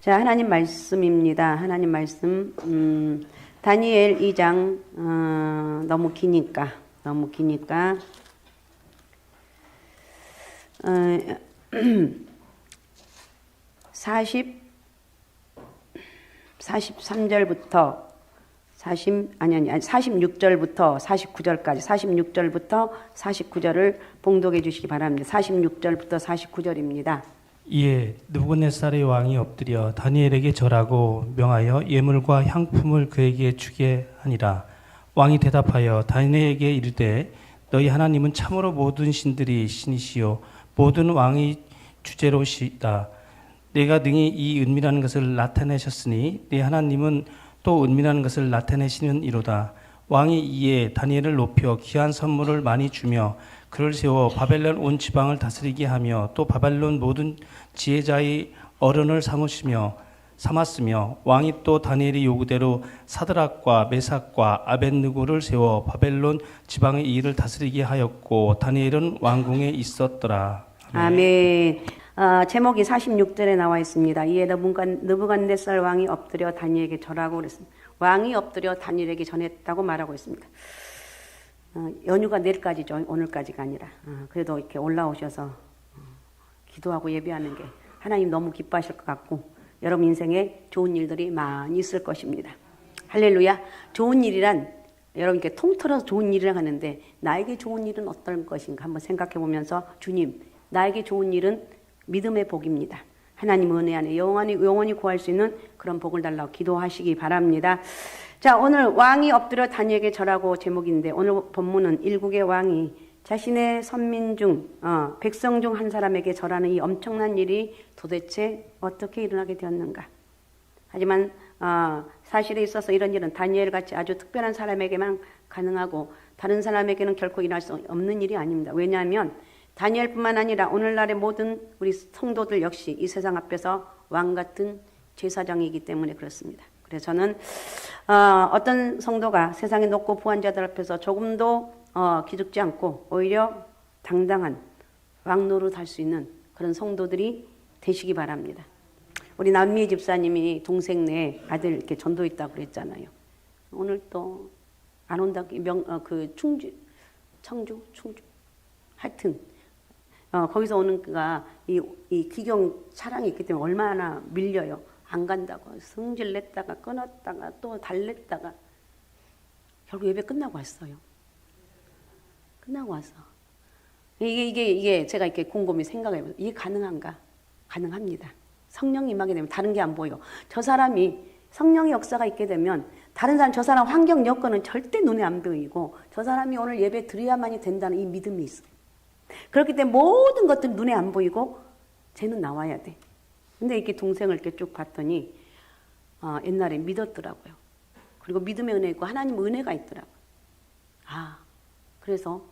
자, 하나님 말씀입니다. 하나님 말씀, 다니엘 2장, 너무 기니까, 43절부터 46절부터 49절까지, 46절부터 49절을 봉독해 주시기 바랍니다. 46절부터 49절입니다. 이에 느부갓네살의 왕이 엎드려 다니엘에게 절하고 명하여 예물과 향품을 그에게 주게 하니라. 왕이 대답하여 다니엘에게 이르되 너희 하나님은 참으로 모든 신들이 신이시요 모든 왕이 주제로시다. 내가 능히 이 은밀한 것을 나타내셨으니 네 하나님은 또 은밀한 것을 나타내시는 이로다. 왕이 이에 다니엘을 높여 귀한 선물을 많이 주며 그를 세워 바벨론 온 지방을 다스리게 하며 또 바벨론 모든 지혜자의 어른을 삼았으며 왕이 또 다니엘의 요구대로 사드락과 메삭과 아벳느고를 세워 바벨론 지방의 일을 다스리게 하였고 다니엘은 왕궁에 있었더라. 아멘. 제목이 46절에 나와 있습니다. 이에 느부갓네살 왕이 엎드려 다니엘에게 절하고 그랬습니다. 왕이 엎드려 다니엘에게 전했다고 말하고 있습니다. 연휴가 내일까지죠. 오늘까지가 아니라. 그래도 이렇게 올라오셔서 기도하고 예배하는 게 하나님 너무 기뻐하실 것 같고 여러분 인생에 좋은 일들이 많이 있을 것입니다. 할렐루야. 좋은 일이란 여러분께 통틀어서 좋은 일이라 하는데 나에게 좋은 일은 어떤 것인가 한번 생각해 보면서 주님, 나에게 좋은 일은 믿음의 복입니다. 하나님 은혜 안에 영원히 구할 수 있는 그런 복을 달라고 기도하시기 바랍니다. 자, 오늘 왕이 엎드려 다니엘에게 절하고 제목인데 오늘 본문은 일국의 왕이 자신의 선민 중 백성 중 한 사람에게 절하는 이 엄청난 일이 도대체 어떻게 일어나게 되었는가. 하지만 사실에 있어서 이런 일은 다니엘같이 아주 특별한 사람에게만 가능하고 다른 사람에게는 결코 일어날 수 없는 일이 아닙니다. 왜냐하면 다니엘뿐만 아니라 오늘날의 모든 우리 성도들 역시 이 세상 앞에서 왕같은 제사장이기 때문에 그렇습니다. 그래서 저는 어떤 성도가 세상의 높고 부한 자들 앞에서 조금도 기죽지 않고 오히려 당당한 왕 노릇할 수 있는 그런 성도들이 되시기 바랍니다. 우리 남미 집사님이 동생네 아들 이렇게 전도했다고 그랬잖아요. 오늘 또 안 온다고 청주 하여튼 거기서 오는 그가 이 기경 차량이 있기 때문에 얼마나 밀려요. 안 간다고 성질 냈다가 끊었다가 또 달랬다가 결국 예배 끝나고 왔어요. 끝나고 와서 이게 제가 이렇게 곰곰이 생각해보면 이게 가능한가? 가능합니다. 성령이 임하게 되면 다른 게 안 보여. 저 사람이 성령의 역사가 있게 되면 다른 사람 저 사람 환경 여건은 절대 눈에 안 보이고 저 사람이 오늘 예배 드려야만이 된다는 이 믿음이 있어요. 그렇기 때문에 모든 것들 눈에 안 보이고 쟤는 나와야 돼. 근데 이렇게 동생을 이렇게 쭉 봤더니 옛날에 믿었더라고요. 그리고 믿음의 은혜 있고 하나님 은혜가 있더라고요. 그래서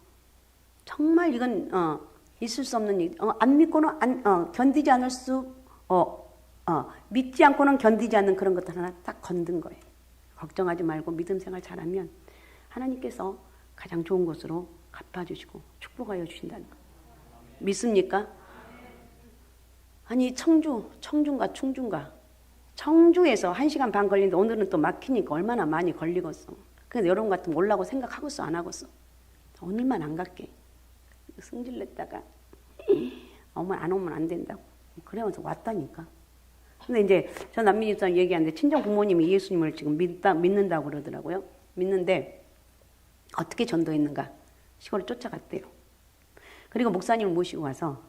정말 이건 있을 수 없는 일. 안 믿고는 견디지 않을 수 믿지 않고는 견디지 않는 그런 것들 하나 딱 건든 거예요. 걱정하지 말고 믿음 생활 잘하면 하나님께서 가장 좋은 것으로 갚아주시고 축복하여 주신다는 거. 믿습니까? 아니 청주인가 충주인가 청주에서 1시간 반 걸리는데 오늘은 또 막히니까 얼마나 많이 걸리겠어. 그래서 여러분 같으면 올라고 생각하겠어 안 하겠어. 오늘만 안 갈게. 승질냈다가 안 오면 안 된다고. 그래서 왔다니까. 근데 이제 저 남미 집사님 얘기하는데 친정 부모님이 예수님을 지금 믿는다고 그러더라고요. 믿는데 어떻게 전도했는가? 시골에 쫓아갔대요. 그리고 목사님을 모시고 와서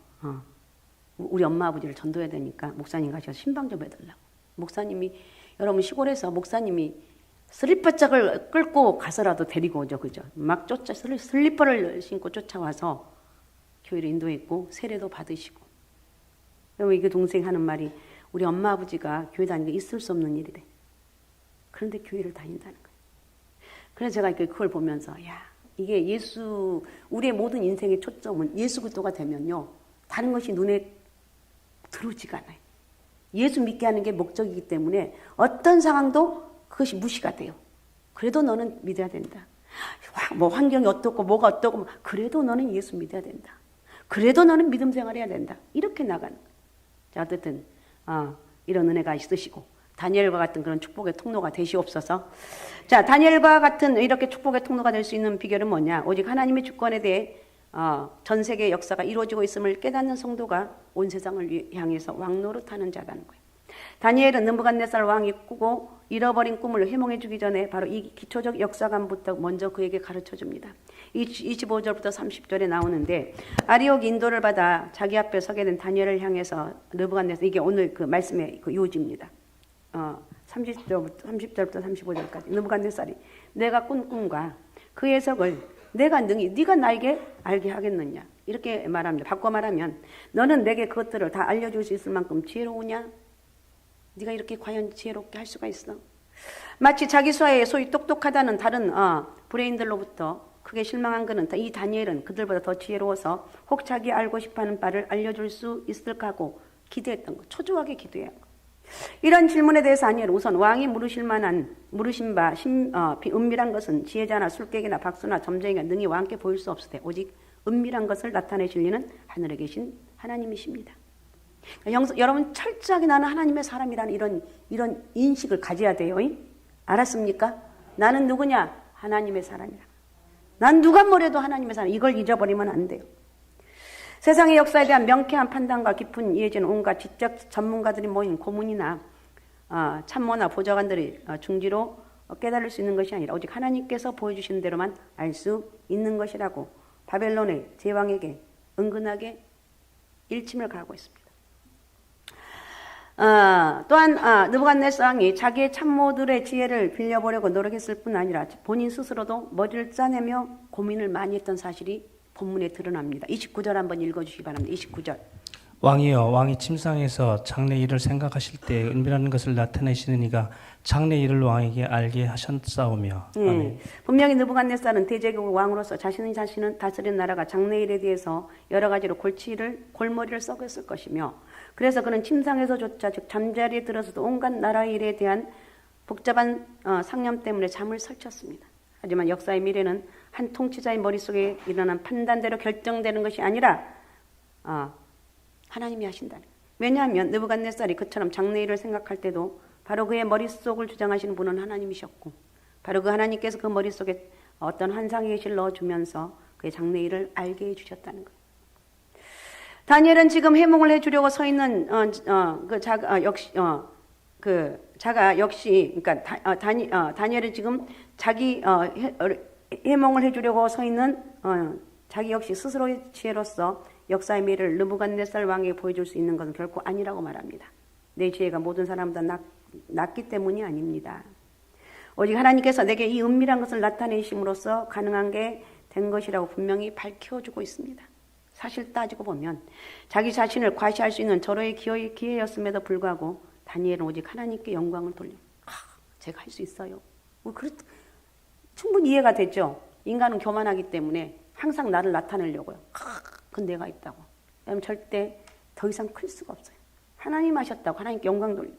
우리 엄마 아버지를 전도해야 되니까 목사님 가셔서 신방 좀 해달라고. 목사님이 여러분 시골에서 목사님이 슬리퍼짝을 끌고 가서라도 데리고 오죠. 그죠? 막 슬리퍼를 신고 쫓아와서 교회를 인도했고 세례도 받으시고. 그리고 이게 동생 하는 말이 우리 엄마 아버지가 교회 다니는 게 있을 수 없는 일이래. 그런데 교회를 다닌다는 거예요. 그래서 제가 그걸 보면서 이게 우리의 모든 인생의 초점은 예수 그리스도가 되면요. 다른 것이 눈에 들어오지가 않아요. 예수 믿게 하는 게 목적이기 때문에 어떤 상황도 그것이 무시가 돼요. 그래도 너는 믿어야 된다. 뭐 환경이 어떻고 뭐가 어떻고 그래도 너는 예수 믿어야 된다. 그래도 너는 믿음 생활해야 된다. 이렇게 나가는 거예요. 자, 어쨌든 이런 은혜가 있으시고 다니엘과 같은 그런 축복의 통로가 되시옵소서. 자, 다니엘과 같은 이렇게 축복의 통로가 될 수 있는 비결은 뭐냐? 오직 하나님의 주권에 대해 전 세계의 역사가 이루어지고 있음을 깨닫는 성도가 온 세상을 향해서 왕노릇하는 자라는 거예요. 다니엘은 느부갓네살 왕이 꾸고 잃어버린 꿈을 해몽해 주기 전에 바로 이 기초적 역사관부터 먼저 그에게 가르쳐 줍니다. 25절부터 30절에 나오는데 아리옥이 인도를 받아 자기 앞에 서게 된 다니엘을 향해서 느부갓네살, 이게 오늘 그 말씀의 그 요지입니다. 30절부터 35절까지 느부갓네살이 내가 꾼 꿈과 그 해석을 내가 능히 네가 나에게 알게 하겠느냐 이렇게 말합니다. 바꿔 말하면 너는 내게 그것들을 다 알려줄 수 있을 만큼 지혜로우냐? 네가 이렇게 과연 지혜롭게 할 수가 있어? 마치 자기 수하에 소위 똑똑하다는 다른 브레인들로부터 크게 실망한 그는 이 다니엘은 그들보다 더 지혜로워서 혹 자기 알고 싶어하는 바를 알려줄 수 있을까 하고 기대했던 거, 초조하게 기대한 거. 이런 질문에 대해서 다니엘은 우선 왕이 물으신 바 은밀한 것은 지혜자나 술객이나 박수나 점쟁이가 능히 왕께 보일 수 없으되 오직 은밀한 것을 나타내실 리는 하늘에 계신 하나님이십니다. 여러분 철저하게 나는 하나님의 사람이라는 이런 인식을 가져야 돼요. 알았습니까? 나는 누구냐? 하나님의 사람이라. 난 누가 뭐래도 하나님의 사람. 이걸 잊어버리면 안 돼요. 세상의 역사에 대한 명쾌한 판단과 깊은 이해지는 온갖 지적 전문가들이 모인 고문이나 참모나 보좌관들이 중지로 깨달을 수 있는 것이 아니라 오직 하나님께서 보여주시는 대로만 알 수 있는 것이라고 바벨론의 제왕에게 은근하게 일침을 가하고 있습니다. 또한 느부갓네살 왕이 자기의 참모들의 지혜를 빌려보려고 노력했을 뿐 아니라 본인 스스로도 머리를 짜내며 고민을 많이 했던 사실이 본문에 드러납니다. 29절 한번 읽어주시기 바랍니다. 29절. 왕이여, 왕이 침상에서 장래 일을 생각하실 때 은밀한 것을 나타내시는 이가 장래 일을 왕에게 알게 하셨사오며. 아멘. 분명히 느부갓네살은 대제국 왕으로서 자신은 다스린 나라가 장래 일에 대해서 여러 가지로 골머리를 썩였을 것이며, 그래서 그는 침상에서조차 즉 잠자리에 들어서도 온갖 나라 일에 대한 복잡한 상념 때문에 잠을 설쳤습니다. 하지만 역사의 미래는 한 통치자의 머릿속에 일어난 판단대로 결정되는 것이 아니라 하나님이 하신다는 거예요. 왜냐하면 느부갓네살이 그처럼 장래일을 생각할 때도 바로 그의 머릿속을 주장하시는 분은 하나님이셨고, 바로 그 하나님께서 그 머릿속에 어떤 환상의 계시를 넣어주면서 그의 장래일을 알게 해주셨다는 거예요. 다니엘은 지금 해몽을 해주려고 서 있는 다니엘은 지금 자기 해몽을 해주려고 서 있는 자기 역시 스스로의 지혜로서 역사의 미래를 느부갓네살 왕에게 보여줄 수 있는 것은 결코 아니라고 말합니다. 내 지혜가 모든 사람보다 낫기 때문이 아닙니다. 오직 하나님께서 내게 이 은밀한 것을 나타내심으로써 가능한 게 된 것이라고 분명히 밝혀주고 있습니다. 사실 따지고 보면 자기 자신을 과시할 수 있는 절호의 기회였음에도 불구하고 다니엘은 오직 하나님께 영광을 돌려. 제가 할 수 있어요. 충분히 이해가 되죠. 인간은 교만하기 때문에 항상 나를 나타내려고요. 그건 내가 있다고. 그럼 절대 더 이상 클 수가 없어요. 하나님 하셨다고 하나님께 영광 돌리고.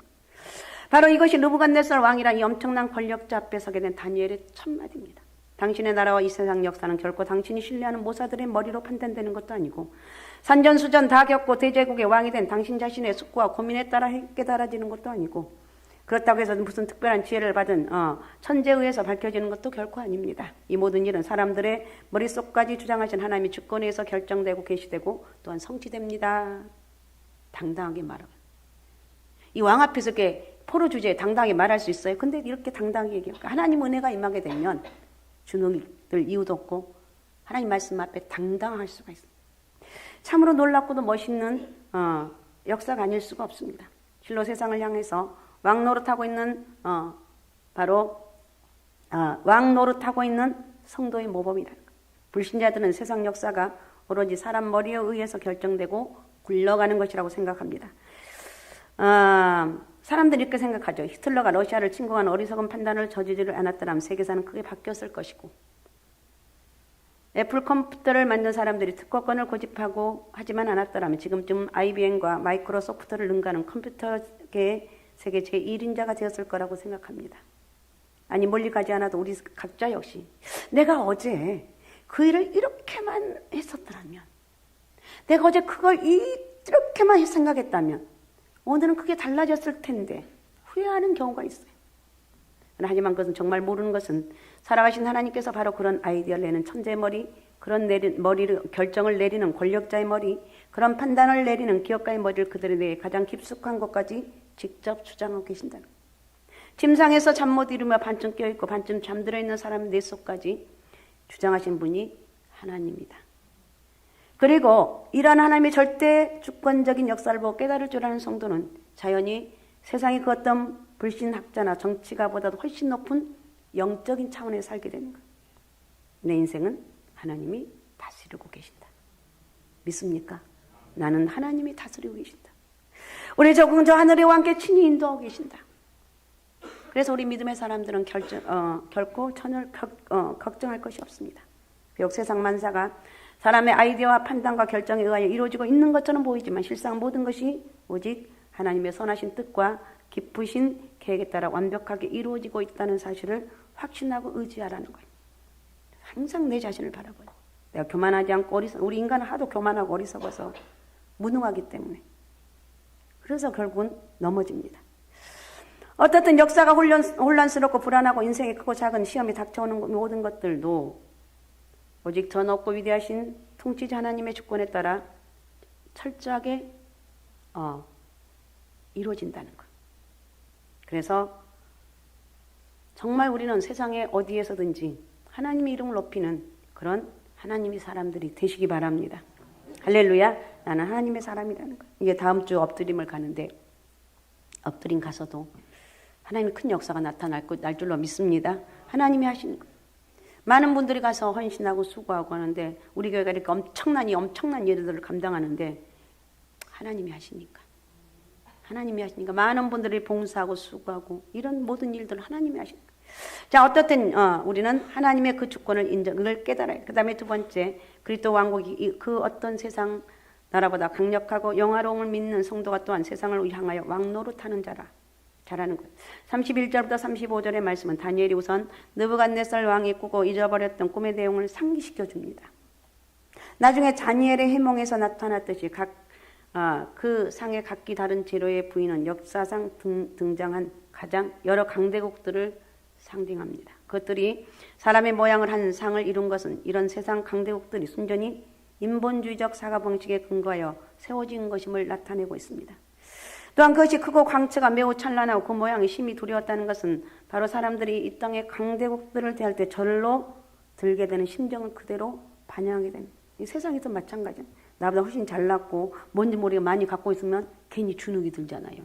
바로 이것이 느부갓네살 왕이란 이 엄청난 권력자 앞에 서게 된 다니엘의 첫 마디입니다. 당신의 나라와 이 세상 역사는 결코 당신이 신뢰하는 모사들의 머리로 판단되는 것도 아니고 산전수전 다 겪고 대제국의 왕이 된 당신 자신의 숙고와 고민에 따라 깨달아지는 것도 아니고, 그렇다고 해서 무슨 특별한 지혜를 받은 천재에 의해서 밝혀지는 것도 결코 아닙니다. 이 모든 일은 사람들의 머릿속까지 주장하신 하나님의 주권에서 결정되고 계시되고 또한 성취됩니다. 당당하게 말하고, 이 왕 앞에서 이렇게 포로 주제에 당당하게 말할 수 있어요. 근데 이렇게 당당하게 얘기할까? 하나님 은혜가 임하게 되면 주눅들 이유도 없고 하나님 말씀 앞에 당당할 수가 있습니다. 참으로 놀랍고도 멋있는 역사가 아닐 수가 없습니다. 실로 세상을 향해서 왕노릇하고 있는 왕노릇하고 있는 성도의 모범이다. 불신자들은 세상 역사가 오로지 사람 머리에 의해서 결정되고 굴러가는 것이라고 생각합니다. 사람들이 이렇게 생각하죠. 히틀러가 러시아를 침공한 어리석은 판단을 저지르지 않았더라면 세계사는 크게 바뀌었을 것이고, 애플 컴퓨터를 만든 사람들이 특허권을 고집하고 하지만 않았더라면 지금쯤 IBM과 마이크로소프트를 능가하는 컴퓨터계의 세계 제1인자가 되었을 거라고 생각합니다. 아니 멀리 가지 않아도 우리 각자 역시 내가 어제 그 일을 이렇게만 했었더라면, 내가 어제 그걸 이렇게만 생각했다면 오늘은 그게 달라졌을 텐데 후회하는 경우가 있어요. 하지만 그것은 정말 모르는 것은 살아가신 하나님께서 바로 그런 아이디어를 내는 천재의 머리, 그런 결정을 내리는 권력자의 머리, 그런 판단을 내리는 기업가의 머리를 그들의 뇌에 가장 깊숙한 곳까지 직접 주장하고 계신다는 거예요. 침상에서 잠 못 이루며 반쯤 깨어있고 반쯤 잠들어 있는 사람의 뇌 속까지 주장하신 분이 하나님이다. 그리고 이러한 하나님의 절대 주권적인 역사를 보고 깨달을 줄 아는 성도는 자연히 세상의 그 어떤 불신학자나 정치가보다도 훨씬 높은 영적인 차원에 살게 되는 거예요. 내 인생은 하나님이 다스리고 계신다. 믿습니까? 나는 하나님이 다스리고 계신다. 우리 저 하늘의 왕께 친히 인도하고 계신다. 그래서 우리 믿음의 사람들은 결코 전혀 걱정할 것이 없습니다. 비록 세상 만사가 사람의 아이디어와 판단과 결정에 의하여 이루어지고 있는 것처럼 보이지만 실상 모든 것이 오직 하나님의 선하신 뜻과 깊으신 계획에 따라 완벽하게 이루어지고 있다는 사실을 확신하고 의지하라는 거예요. 항상 내 자신을 바라봐요. 내가 교만하지 않고 우리 인간은 하도 교만하고 어리석어서 무능하기 때문에. 그래서 결국은 넘어집니다. 어떻든 역사가 혼란스럽고 불안하고 인생의 크고 작은 시험이 닥쳐오는 모든 것들도 오직 더 높고 위대하신 통치자 하나님의 주권에 따라 철저하게 이루어진다는 것. 그래서 정말 우리는 세상에 어디에서든지 하나님의 이름을 높이는 그런 하나님의 사람들이 되시기 바랍니다. 할렐루야. 나는 하나님의 사람이라는 것. 이게 다음 주 엎드림을 가는데 엎드림 가서도 하나님의 큰 역사가 날 줄로 믿습니다. 하나님이 하시는 것. 많은 분들이 가서 헌신하고 수고하고 하는데 우리 교회가 이렇게 엄청난 일들을 감당하는데 하나님이 하시니까 많은 분들이 봉사하고 수고하고 이런 모든 일들을 하나님이 하시니까. 자, 어떻든 우리는 하나님의 그 주권을 인정을 깨달아요. 그 다음에 두 번째, 그리스도 왕국이 그 어떤 세상 나라보다 강력하고 영화로움을 믿는 성도가 또한 세상을 향하여 왕노릇하는 자라는 거예요. 31절부터 35절의 말씀은 다니엘이 우선 느부갓네살 왕이 꾸고 잊어버렸던 꿈의 내용을 상기시켜 줍니다. 나중에 다니엘의 해몽에서 나타났듯이 그 상의 각기 다른 재료의 부위는 역사상 등장한 가장 여러 강대국들을 상징합니다. 그것들이 사람의 모양을 한 상을 이룬 것은 이런 세상 강대국들이 순전히 인본주의적 사고방식에 근거하여 세워진 것임을 나타내고 있습니다. 또한 그것이 크고 광채가 매우 찬란하고 그 모양이 심히 두려웠다는 것은 바로 사람들이 이 땅의 강대국들을 대할 때 절로 들게 되는 심정을 그대로 반영하게 됩니다. 이 세상에도 마찬가지예요. 나보다 훨씬 잘났고 뭔지 모르게 많이 갖고 있으면 괜히 주눅이 들잖아요.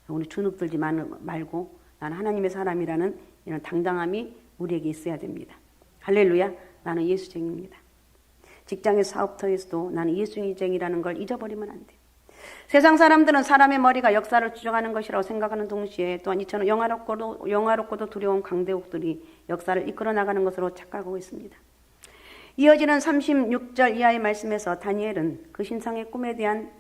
우리 주눅 들지 말고 나는 하나님의 사람이라는 이런 당당함이 우리에게 있어야 됩니다. 할렐루야. 나는 예수쟁이입니다. 직장에서 사업터에서도 나는 예수쟁이라는 걸 잊어버리면 안 돼요. 세상 사람들은 사람의 머리가 역사를 주장하는 것이라고 생각하는 동시에 또한 이처럼 영화롭고도 두려운 강대국들이 역사를 이끌어 나가는 것으로 착각하고 있습니다. 이어지는 36절 이하의 말씀에서 다니엘은 그 신상의 꿈에 대한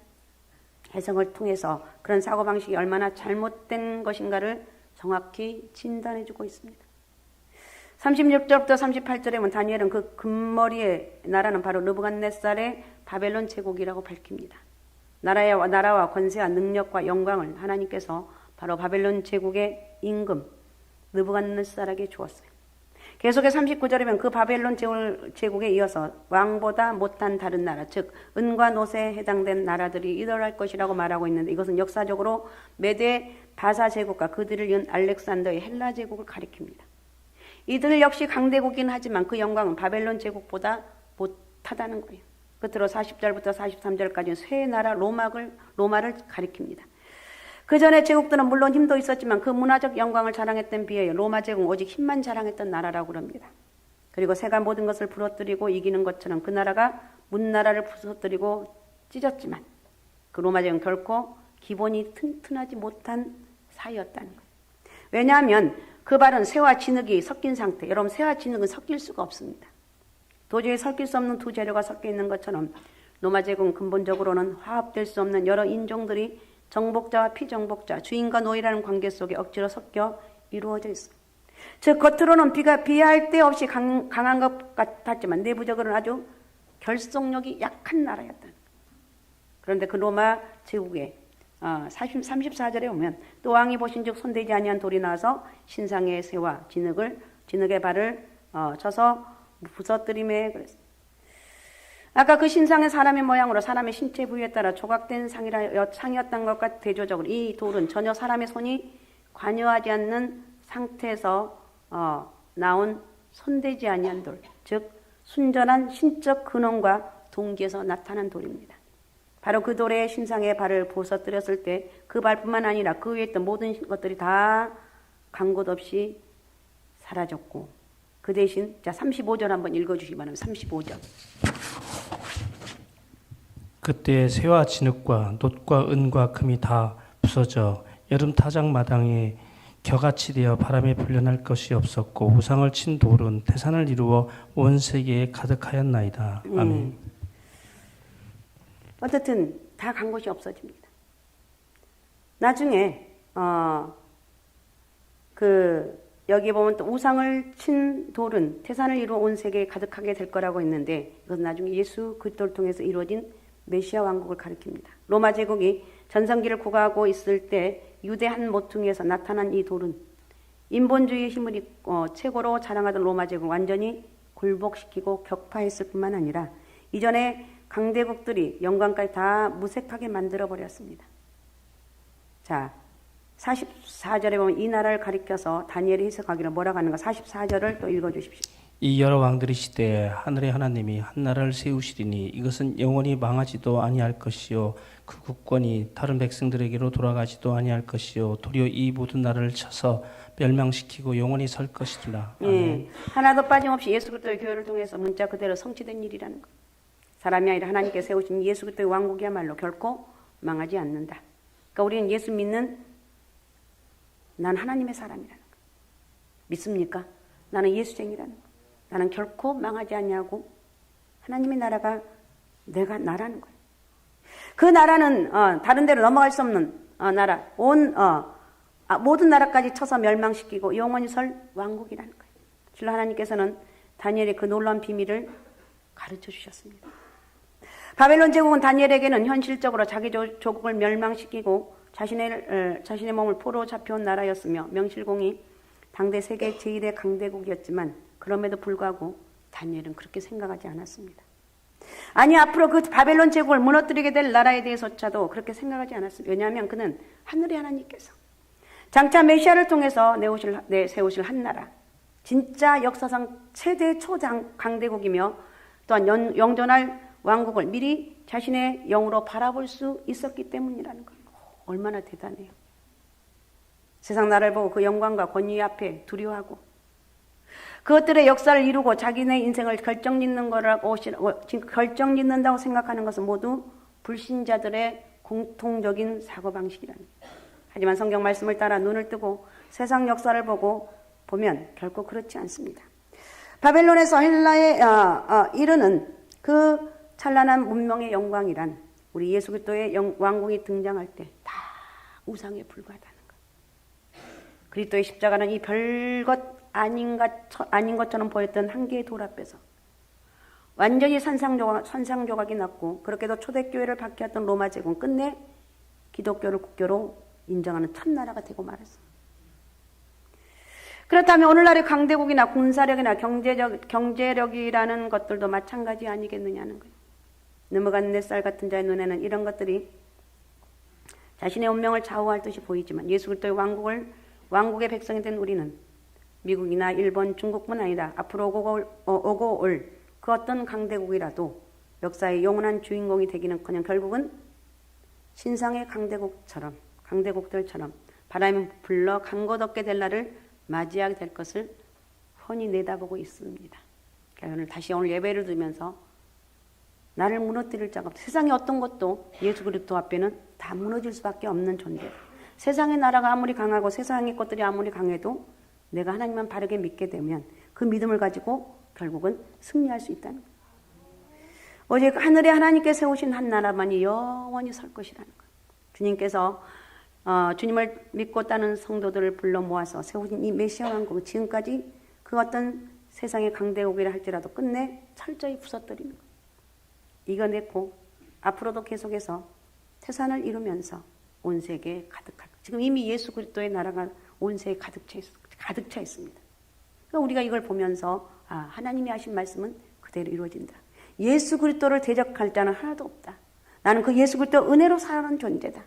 해석을 통해서 그런 사고방식이 얼마나 잘못된 것인가를 정확히 진단해주고 있습니다. 36절부터 38절에 보면 다니엘은 그 금머리의 나라는 바로 느부갓네살의 바벨론 제국이라고 밝힙니다. 나라와 권세와 능력과 영광을 하나님께서 바로 바벨론 제국의 임금 느부갓네살에게 주었어요. 계속해서 39절에 보면 그 바벨론 제국에 이어서 왕보다 못한 다른 나라, 즉 은과 노세에 해당된 나라들이 일어날 것이라고 말하고 있는데 이것은 역사적으로 메데 바사 제국과 그들을 이은 알렉산더의 헬라 제국을 가리킵니다. 이들 역시 강대국이긴 하지만 그 영광은 바벨론 제국보다 못하다는 거예요. 끝으로 40절부터 43절까지는 새 나라 로마를 가리킵니다. 그 전에 제국들은 물론 힘도 있었지만 그 문화적 영광을 자랑했던 비에 로마 제국은 오직 힘만 자랑했던 나라라고 합니다. 그리고 새가 모든 것을 부러뜨리고 이기는 것처럼 그 나라가 문나라를 부서뜨리고 찢었지만 그 로마 제국은 결코 기본이 튼튼하지 못한 사이였다는 거예요. 왜냐하면 그 발은 새와 진흙이 섞인 상태. 여러분 새와 진흙은 섞일 수가 없습니다. 도저히 섞일 수 없는 두 재료가 섞여 있는 것처럼 로마 제국은 근본적으로는 화합될 수 없는 여러 인종들이 정복자와 피정복자, 주인과 노예라는 관계 속에 억지로 섞여 이루어져 있어요. 즉 겉으로는 비할 데 없이 강한 것 같았지만 내부적으로는 아주 결속력이 약한 나라였다. 그런데 그 로마 제국에 34절에 보면 또 왕이 보신즉 손대지 아니한 돌이 나와서 신상의 새와 진흙의 발을 쳐서 부서뜨림에 그랬어요. 아까 그 신상의 사람의 모양으로 사람의 신체 부위에 따라 조각된 상이었던 것과 대조적으로 이 돌은 전혀 사람의 손이 관여하지 않는 상태에서 나온 손대지 아니한 돌, 즉 순전한 신적 근원과 동기에서 나타난 돌입니다. 바로 그 돌에 신상의 발을 부서뜨렸을 때 그 발뿐만 아니라 그 위에 있던 모든 것들이 다 간 곳 없이 사라졌고 그 대신 35절 한번 읽어주시기 바랍니다. 35절. 그때 새와 진흙과 놋과 은과 금이 다 부서져 여름 타작마당에 겨같이 되어 바람에 불려날 것이 없었고 우상을 친 돌은 태산을 이루어 온 세계에 가득하였나이다. 아멘. 어쨌든 다 간 곳이 없어집니다. 나중에 여기 보면 또 우상을 친 돌은 태산을 이루어 온 세계에 가득하게 될 거라고 했는데 이것은 나중에 예수 그리스도를 통해서 이루어진 메시아 왕국을 가리킵니다. 로마 제국이 전성기를 구가하고 있을 때 유대 한 모퉁이에서 나타난 이 돌은 인본주의의 힘을 최고로 자랑하던 로마 제국을 완전히 굴복시키고 격파했을 뿐만 아니라 이전에 강대국들이 영광까지 다 무색하게 만들어버렸습니다. 자, 44절에 보면 이 나라를 가리켜서 다니엘이 해석하기로 뭐라고 하는가 44절을 또 읽어주십시오. 이 여러 왕들이 시대에 하늘의 하나님이 한 나라를 세우시리니 이것은 영원히 망하지도 아니할 것이요 그 국권이 다른 백성들에게로 돌아가지도 아니할 것이요 도리어 이 모든 나라를 쳐서 멸망시키고 영원히 설 것이라. 예, 하나도 빠짐없이 예수 그리스도의 교회를 통해서 문자 그대로 성취된 일이라는 것. 사람이 아니라 하나님께 세우신 예수 그리스도의 왕국이야말로 결코 망하지 않는다. 그러니까 우리는 예수 믿는 난 하나님의 사람이라는 거. 믿습니까? 나는 예수쟁이라는 거. 나는 결코 망하지 않냐고. 하나님의 나라가 내가 나라는 거예요. 그 나라는 다른 데로 넘어갈 수 없는 나라. 모든 나라까지 쳐서 멸망시키고 영원히 설 왕국이라는 거예요. 실로 하나님께서는 다니엘의 그 놀라운 비밀을 가르쳐 주셨습니다. 바벨론 제국은 다니엘에게는 현실적으로 자기 조국을 멸망시키고 자신의 몸을 포로 잡혀온 나라였으며 명실공히 당대 세계 제1의 강대국이었지만 그럼에도 불구하고 다니엘은 그렇게 생각하지 않았습니다. 아니 앞으로 그 바벨론 제국을 무너뜨리게 될 나라에 대해서조차도 그렇게 생각하지 않았습니다. 왜냐하면 그는 하늘의 하나님께서 장차 메시아를 통해서 세우실 한 나라 진짜 역사상 최대 초장 강대국이며 또한 영존할 왕국을 미리 자신의 영으로 바라볼 수 있었기 때문이라는 거예요. 얼마나 대단해요. 세상 나라를 보고 그 영광과 권위 앞에 두려워하고 그것들의 역사를 이루고 자기네 인생을 결정짓는다고 생각하는 것은 모두 불신자들의 공통적인 사고방식이라는 거예요. 하지만 성경 말씀을 따라 눈을 뜨고 세상 역사를 보면 결코 그렇지 않습니다. 바벨론에서 헬라에 이르는 그 찬란한 문명의 영광이란 우리 예수 그리스도의 왕궁이 등장할 때 다 우상에 불과하다는 것. 그리스도의 십자가는 이 별것 아닌 것처럼 보였던 한 개의 돌 앞에서 완전히 산상조각이 났고 그렇게도 초대교회를 박해했던 로마 제국은 끝내 기독교를 국교로 인정하는 첫 나라가 되고 말았습니다. 그렇다면 오늘날의 강대국이나 군사력이나 경제력이라는 것들도 마찬가지 아니겠느냐는 거예요. 느부갓네살 같은 자의 눈에는 이런 것들이 자신의 운명을 좌우할 듯이 보이지만 예수 그리스도의 왕국의 백성이 된 우리는 미국이나 일본, 중국뿐 아니라 앞으로 오고 올 그 어떤 강대국이라도 역사의 영원한 주인공이 되기는커녕 결국은 신상의 강대국들처럼 바람이 불러 간 곳 없게 될 날을 맞이하게 될 것을 훤히 내다보고 있습니다. 그러니까 오늘 예배를 드리면서 나를 무너뜨릴 자가 없다. 세상의 어떤 것도 예수 그리스도 앞에는 다 무너질 수밖에 없는 존재다. 세상의 나라가 아무리 강하고 세상의 것들이 아무리 강해도 내가 하나님만 바르게 믿게 되면 그 믿음을 가지고 결국은 승리할 수 있다는 거예요. 오직 하늘에 하나님께 세우신 한 나라만이 영원히 설 것이라는 거예요. 주님께서 주님을 믿고 따는 성도들을 불러 모아서 세우신 이 메시아 왕국은 지금까지 그 어떤 세상의 강대국이라 할지라도 끝내 철저히 부서뜨리는 거예요. 이겨냈고 앞으로도 계속해서 태산을 이루면서 온 세계에 가득할 거예요. 지금 이미 예수 그리스도의 나라가 온 세계에 가득 차 있습니다. 그러니까 우리가 이걸 보면서 하나님이 하신 말씀은 그대로 이루어진다. 예수 그리스도를 대적할 자는 하나도 없다. 나는 그 예수 그리스도 은혜로 살아가는 존재다.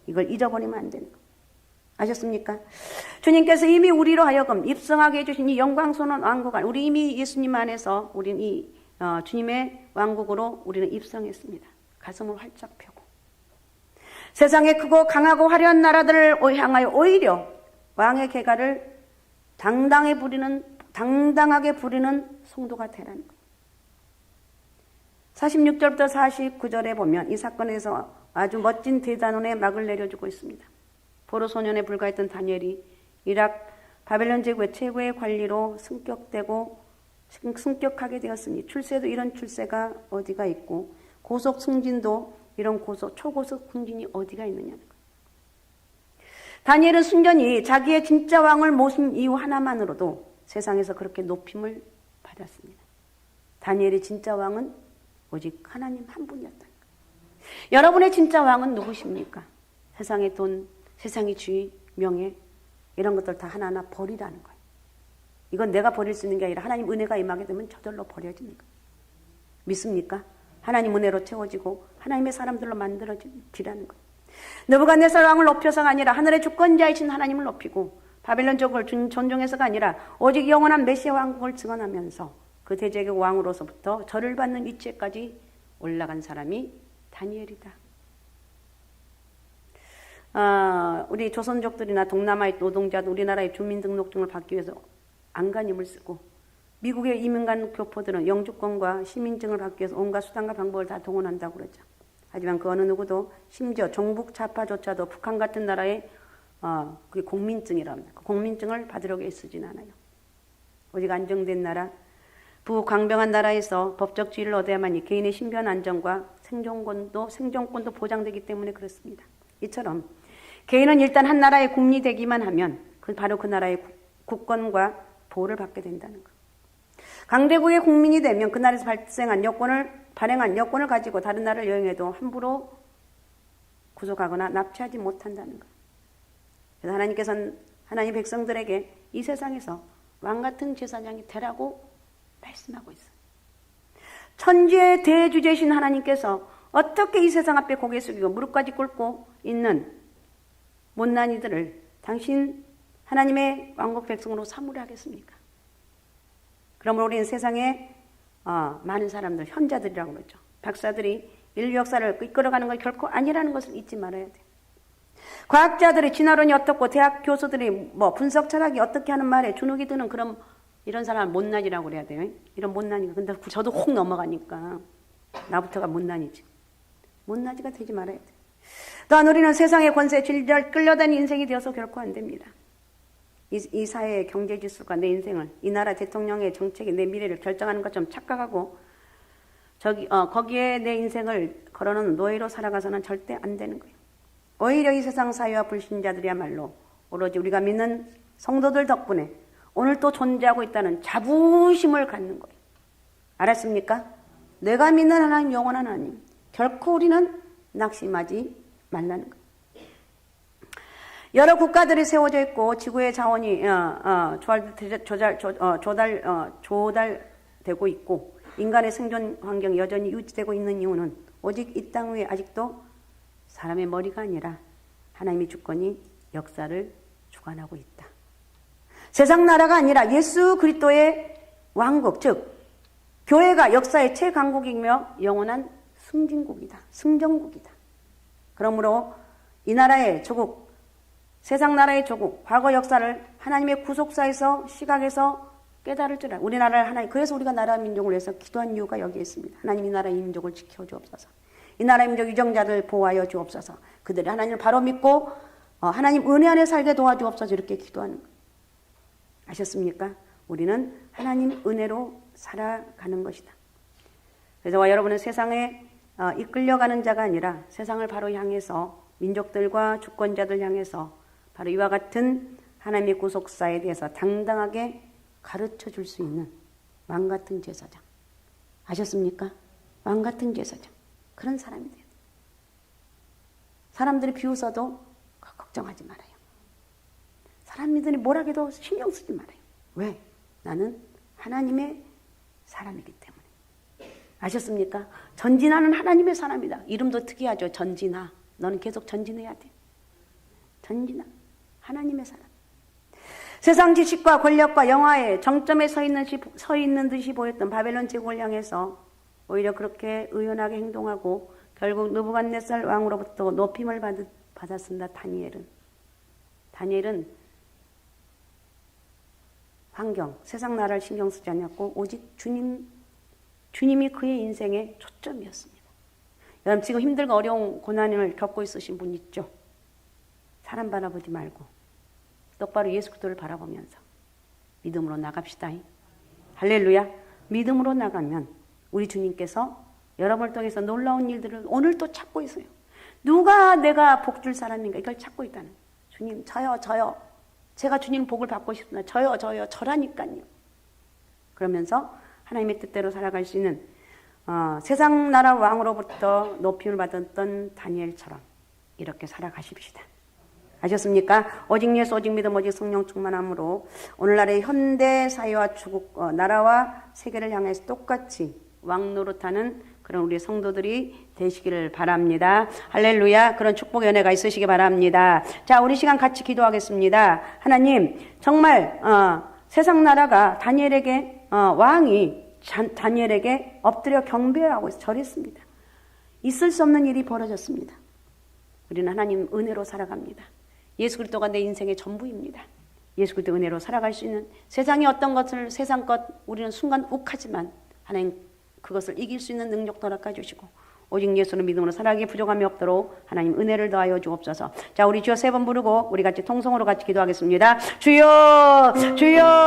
이걸 잊어버리면 안 되는 거예요. 아셨습니까? 주님께서 이미 우리로 하여금 입성하게 해주신 이 영광스러운 왕국 안, 우리 이미 예수님 안에서 우리는 이 주님의 왕국으로 우리는 입성했습니다. 가슴을 활짝 펴고 세상의 크고 강하고 화려한 나라들을 향하여 오히려 왕의 계가를 당당하게 부리는 성도가 되라는 거예요. 46절부터 49절에 보면 이 사건에서 아주 멋진 대단원의 막을 내려주고 있습니다. 포로 소년에 불과했던 다니엘이 이락 바벨론 제국의 최고의 관리로 승격하게 되었으니 출세도 이런 출세가 어디가 있고 고속 승진도 이런 초고속 승진이 어디가 있느냐는 거예요. 다니엘은 순전히 자기의 진짜 왕을 모신 이유 하나만으로도 세상에서 그렇게 높임을 받았습니다. 다니엘의 진짜 왕은 오직 하나님 한 분이었다는 거예요. 여러분의 진짜 왕은 누구십니까? 세상의 돈, 세상의 주의, 명예 이런 것들 다 하나하나 버리라는 거예요. 이건 내가 버릴 수 있는 게 아니라 하나님 은혜가 임하게 되면 저절로 버려지는 거예요. 믿습니까? 하나님 은혜로 채워지고 하나님의 사람들로 만들어지라는 거예요. 느부갓네살 왕을 높여서가 아니라 하늘의 주권자이신 하나님을 높이고 바벨론 족을 존중해서가 아니라 오직 영원한 메시아 왕국을 증언하면서 그 대제국의 왕으로서부터 절을 받는 위치에까지 올라간 사람이 다니엘이다. 우리 조선족들이나 동남아의 노동자들 우리나라의 주민등록증을 받기 위해서 안간힘을 쓰고 미국의 이민간 교포들은 영주권과 시민증을 받기 위해서 온갖 수단과 방법을 다 동원한다고 그러죠. 하지만 그 어느 누구도 심지어 종북 좌파조차도 북한 같은 나라의 그게 공민증이랍니다. 그 공민증을 받으려고 애쓰진 않아요. 오직 안정된 나라, 부강병한 나라에서 법적 지위를 얻어야만이 개인의 신변 안정과 생존권도 보장되기 때문에 그렇습니다. 이처럼 개인은 일단 한 나라의 국민이 되기만 하면 바로 그 나라의 국권과 보호를 받게 된다는 것. 강대국의 국민이 되면 그 나라에서 발행한 여권을 가지고 다른 나라를 여행해도 함부로 구속하거나 납치하지 못한다는 것. 그래서 하나님께서는 하나님 백성들에게 이 세상에서 왕같은 제사장이 되라고 말씀하고 있어요. 천지의 대주제신 하나님께서 어떻게 이 세상 앞에 고개 숙이고 무릎까지 꿇고 있는 못난 이들을 당신 하나님의 왕국 백성으로 삼으려 하겠습니까? 그러므로 우리는 세상에 많은 사람들, 현자들이라고 그러죠. 박사들이 인류 역사를 이끌어가는 건 결코 아니라는 것을 잊지 말아야 돼요. 과학자들의 진화론이 어떻고 대학 교수들이 분석 철학이 어떻게 하는 말에 주눅이 드는 그런 이런 사람을 못난이라고 그래야 돼요. 이런 못난이가. 근데 저도 혹 넘어가니까 나부터가 못난이지. 못나지가 되지 말아야 돼. 또한 우리는 세상의 권세에 질질 끌려다니는 인생이 되어서 결코 안 됩니다. 이 사회의 경제 지수가 내 인생을, 이 나라 대통령의 정책이 내 미래를 결정하는 것처럼 착각하고 거기에 내 인생을 걸어놓은 노예로 살아가서는 절대 안 되는 거예요. 오히려 이 세상 사회와 불신자들이야말로 오로지 우리가 믿는 성도들 덕분에 오늘 또 존재하고 있다는 자부심을 갖는 거예요. 알았습니까? 내가 믿는 하나님, 영원한 하나님. 결코 우리는 낙심하지 말라는 거예요. 여러 국가들이 세워져 있고 지구의 자원이 조달되고 있고 인간의 생존 환경이 여전히 유지되고 있는 이유는 오직 이 땅 위에 아직도 사람의 머리가 아니라 하나님의 주권이 역사를 주관하고 있다. 세상 나라가 아니라 예수 그리스도의 왕국, 즉 교회가 역사의 최강국이며 영원한 승진국이다. 승정국이다. 그러므로 이 나라의 조국, 세상 나라의 조국, 과거 역사를 하나님의 구속사에서 시각에서 깨달을 줄 알아. 우리나라를 하나님, 그래서 우리가 나라 민족을 위해서 기도한 이유가 여기에 있습니다. 하나님 이 나라 민족을 지켜주옵소서. 이 나라 민족 유정자들 보호하여 주옵소서. 그들이 하나님을 바로 믿고 하나님 은혜 안에 살게 도와주옵소서. 이렇게 기도하는 거예요. 아셨습니까? 우리는 하나님 은혜로 살아가는 것이다. 그래서 여러분은 세상에 이끌려가는 자가 아니라 세상을 바로 향해서 민족들과 주권자들 향해서 바로 이와 같은 하나님의 구속사에 대해서 당당하게 가르쳐 줄 수 있는 왕같은 제사장. 아셨습니까? 왕같은 제사장. 그런 사람이 돼요. 사람들이 비웃어도 걱정하지 말아요. 사람들이 뭐라 해도 신경 쓰지 말아요. 왜? 나는 하나님의 사람이기 때문에. 아셨습니까? 전진하는 하나님의 사람이다. 이름도 특이하죠. 전진하. 너는 계속 전진해야 돼. 전진하. 하나님의 사람. 세상 지식과 권력과 영화의 정점에 서 있는 듯이 보였던 바벨론 제국을 향해서 오히려 그렇게 의연하게 행동하고 결국 느부갓네살 왕으로부터 높임을 받았습니다. 다니엘은 환경, 세상 나라를 신경 쓰지 않았고 오직 주님이 그의 인생의 초점이었습니다. 여러분 지금 힘들고 어려운 고난을 겪고 있으신 분 있죠? 사람 바라보지 말고 똑바로 예수 그리스도를 바라보면서 믿음으로 나갑시다. 할렐루야. 믿음으로 나가면 우리 주님께서 여러분을 통해서 놀라운 일들을 오늘 또 찾고 있어요. 누가 내가 복 줄 사람인가 이걸 찾고 있다는 거예요. 주님 저요. 제가 주님 복을 받고 싶습니다. 저라니까요. 그러면서 하나님의 뜻대로 살아갈 수 있는 세상 나라 왕으로부터 높임을 받았던 다니엘처럼 이렇게 살아가십시다. 아셨습니까? 오직 예수, 오직 믿음, 오직 성령 충만함으로 오늘날의 현대 사회와 주국, 나라와 세계를 향해서 똑같이 왕 노릇하는 그런 우리 성도들이 되시기를 바랍니다. 할렐루야. 그런 축복의 은혜가 있으시기 바랍니다. 자, 우리 시간 같이 기도하겠습니다. 하나님, 정말 세상 나라가 다니엘에게 왕이 다니엘에게 엎드려 경배하고 절했습니다. 있을 수 없는 일이 벌어졌습니다. 우리는 하나님 은혜로 살아갑니다. 예수 그리스도가 내 인생의 전부입니다. 예수 그리스도 은혜로 살아갈 수 있는 세상의 어떤 것을 세상 것 우리는 순간 욱하지만 하나님 그것을 이길 수 있는 능력도 허락해 주시고 오직 예수는 믿음으로 살아가기 부족함이 없도록 하나님 은혜를 더하여 주옵소서. 자, 우리 주여 세 번 부르고 우리 같이 통성으로 같이 기도하겠습니다. 주여 주여